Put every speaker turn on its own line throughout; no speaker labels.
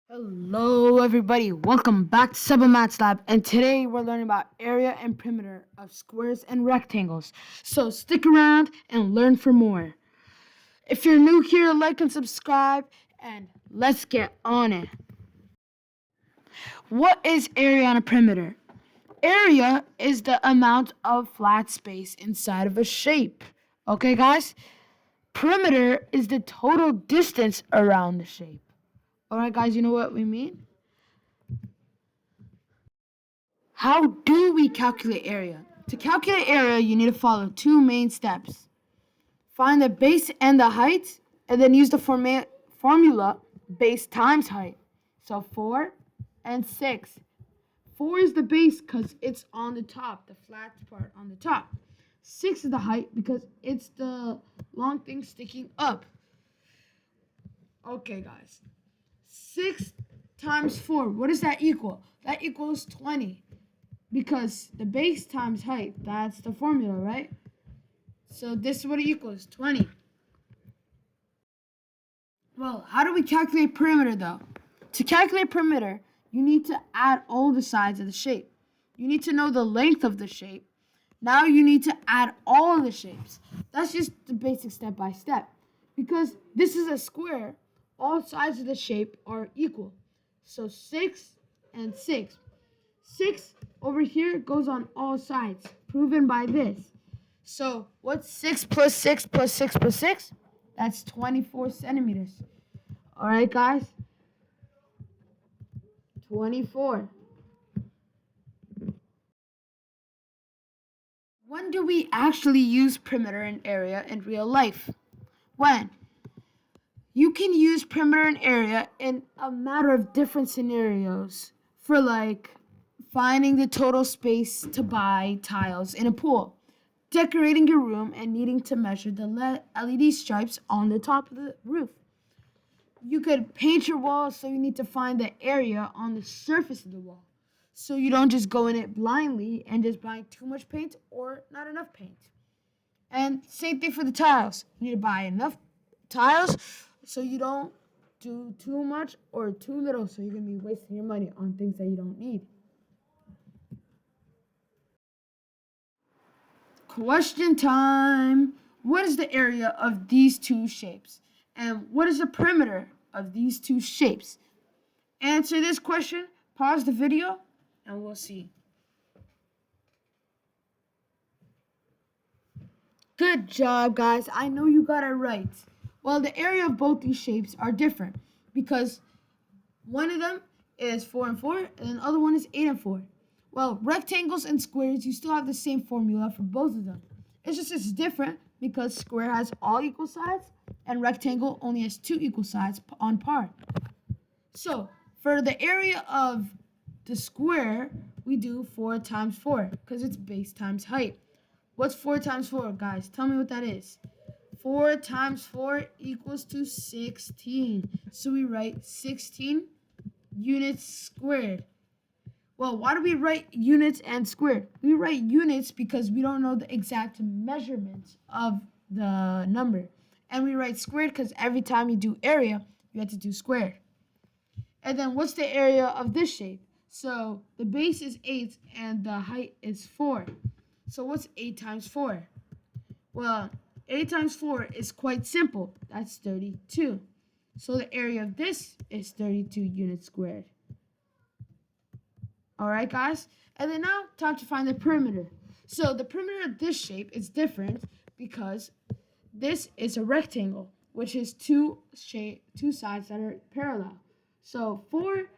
Hello everybody, welcome back to SEBA Maths Lab, and today we're learning about area and perimeter of squares and rectangles. So stick around and learn for more. If you're new here, like and subscribe, and let's get on it. What is area on a perimeter? Area is the amount of flat space inside of a shape. Okay guys? Perimeter is the total distance around the shape. Alright guys, you know what we mean? How do we calculate area? To calculate area, you need to follow two main steps. Find the base and the height, and then use the formula base times height. So 4 and 6. 4 is the base because it's on the top, the flat part on the top. 6 is the height because it's the long thing sticking up. Okay, guys. 6 times 4, what does that equal? That equals 20. Because the base times height, that's the formula, right? So this is what it equals, 20. Well, how do we calculate perimeter though? To calculate perimeter, you need to add all the sides of the shape. You need to know the length of the shape. Now you need to add all the shapes. That's just the basic step by step. Because this is a square, all sides of the shape are equal. So 6 and 6. 6 over here goes on all sides, proven by this. So what's 6 plus 6 plus 6 plus 6? That's 24 centimeters. All right, guys? 24. When do we actually use perimeter and area in real life? When? You can use perimeter and area in a matter of different scenarios for like finding the total space to buy tiles in a pool, decorating your room, and needing to measure the LED stripes on the top of the roof. You could paint your wall, so you need to find the area on the surface of the wall. So you don't just go in it blindly and just buy too much paint or not enough paint. And same thing for the tiles. You need to buy enough tiles so you don't do too much or too little, so you're going to be wasting your money on things that you don't need. Question time. What is the area of these two shapes? And what is the perimeter of these two shapes? Answer this question, pause the video, and we'll see. Good job, guys. I know you got it right. Well, the area of both these shapes are different because one of them is 4 and 4, and the other one is 8 and 4. Well, rectangles and squares, you still have the same formula for both of them. It's different because square has all equal sides and rectangle only has two equal sides on par. So, for the area of the square, we do 4 times 4 because it's base times height. What's 4 times 4, guys? Tell me what that is. 4 times 4 equals to 16. So we write 16 units squared. Well, why do we write units and squared? We write units because we don't know the exact measurements of the number. And we write squared because every time you do area, you have to do squared. And then what's the area of this shape? So the base is 8 and the height is 4. So what's 8 times 4? Well, 8 times 4 is quite simple. That's 32. So the area of this is 32 units squared. All right, guys? And then now, time to find the perimeter. So the perimeter of this shape is different because this is a rectangle, which is two sides that are parallel. So 4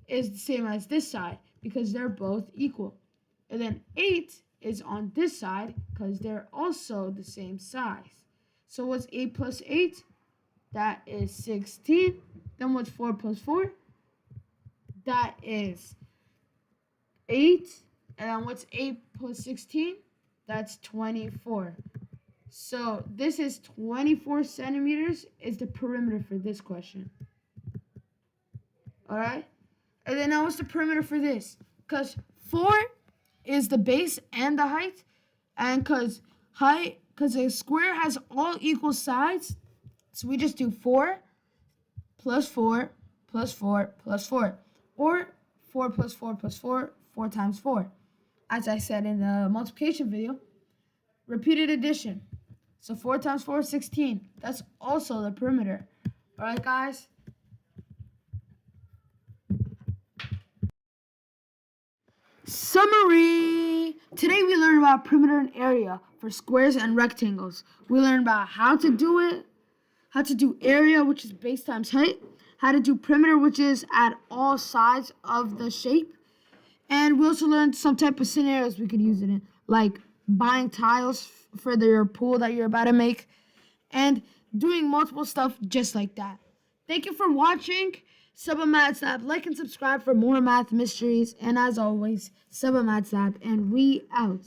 is the same as this side because they're both equal. And then 8 is on this side because they're also the same size. So what's 8 plus 8? That is 16. Then what's 4 plus 4? That is 8. And then what's 8 plus 16? That's 24. So this is 24 centimeters is the perimeter for this question. All right? And then now what's the perimeter for this? Because 4 is the base and the height. And because a square has all equal sides, so we just do 4 plus 4 plus 4 plus 4. Or 4 plus 4 plus 4, 4 times 4. As I said in the multiplication video, repeated addition. So 4 times 4 is 16. That's also the perimeter. Alright, guys? Summary! Today we learned about perimeter and area for squares and rectangles. We learned about how to do it, how to do area, which is base times height, how to do perimeter, which is at all sides of the shape, and we also learned some type of scenarios we could use it in, like buying tiles for your pool that you're about to make, and doing multiple stuff just like that. Thank you for watching SEBA Math Lab. Like and subscribe for more math mysteries. And as always, SEBA Math Lab, and we out.